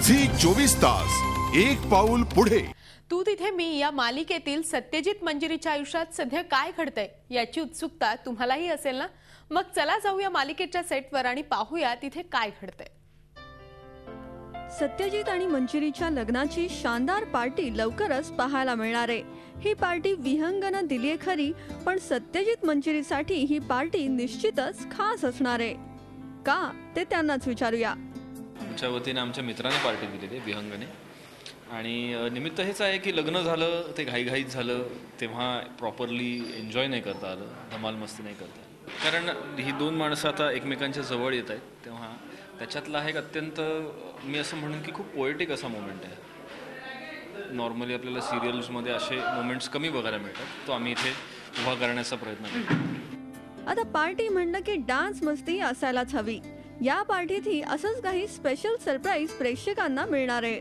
Zee 24 तास एक पाऊल पुढे। तू तिथे मी या मालिकेतील सत्यजित मंजिरीच्या आयुष्यात सध्या काय घडतंय याची उत्सुकता तुम्हालाही असेल ना। मग चला जाऊया मालिकेच्या सेटवर आणि पाहूया तिथे काय घडतंय। सत्यजित आणि मंजिरीच्या लग्नाची शानदार पार्टी लवकरच पाहायला मिळणार आहे। ही पार्टी विहंगनं दिलीये खरी, पण सत्यजित मंजिरीसाठी ही पार्टी निश्चितच खास असणार आहे। का ते त्यांनाच विचारूया। आमच्या वतीने आमच्या मित्राने पार्टी दिली विहंगने, आणि निमित्त हेच आहे की लग्न झालं ते घाईघाईत झालं, तेव्हा प्रॉपरली एन्जॉय नाही करता आलं, धमाल मस्ती नाही करता आली। कारण ही दोन माणसं आता एकमेकांच्या जवळ येत आहेत, तेव्हा त्याच्यातला एक अत्यंत मी असं म्हणून की खूप पोएटिक असा मोमेंट आहे। नॉर्मली आपल्याला सिरियल्समध्ये असे मोमेंट्स कमी बघायला मिळतात, तो आम्ही इथे उभा करण्याचा प्रयत्न करतो। आता पार्टी म्हणलं की डान्स मस्ती असायलाच हवी। या पार्टीतही असंच काही स्पेशल सरप्राईज प्रेक्षकांना मिळणार आहे।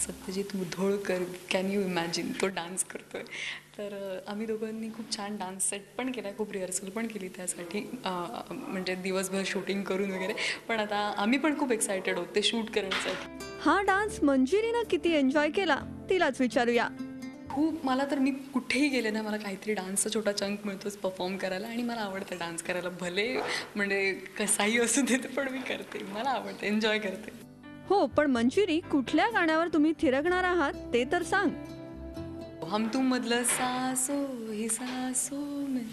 Satyajit Mudholkar, can you imagine, तो डान्स करतोय। तर आम्ही दोघांनी खूप छान डान्स सेट पण केला, खूप रिहर्सल पण केली त्यासाठी, म्हणजे दिवसभर शूटिंग करून वगैरे। पण आता आम्ही पण खूप एक्सायटेड होते शूट करण्यासाठी। हा डान्स मंजिरीनं किती एन्जॉय केला तिलाच विचारूया। खूप, मला तर मी कुठेही गेले ना, मला काहीतरी डान्सचा छोटा चंक मिळतोच परफॉर्म करायला, आणि मला आवडतं डान्स करायला, भले म्हणजे कसाही असू देत, पण मी करते, मला आवडतं, एन्जॉय करते। हो, पण मंजिरी कुठल्या गाण्यावर तुम्ही थिरकणार आहात ते तर सांग। हम तुम मधलं सासो ही सासो में,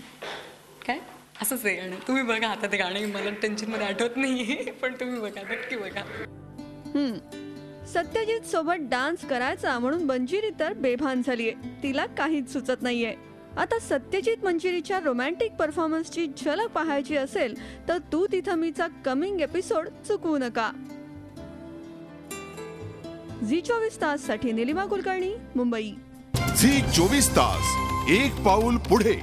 काय असंच आहे गाणं, तुम्ही बघा। आता ते गाणं मला टेन्शनमध्ये आठवत नाहीये, पण तुम्ही बघा, नक्की बघा। सत्यजित सोबत डान्स करायचा म्हणून मंजिरी तर बेभान झालीये, तिला काहीच सुचत नाहीये। आता सत्यजित मंजिरीच्या रोमॅन्टिक परफॉर्मन्सची झलक पाहायची असेल तर तू तिथं मीचा कमिंग एपिसोड चुकवू नका। झी 24 तास साठी निलिमा कुलकर्णी, मुंबई। झी 24 तास एक पाऊल पुढे।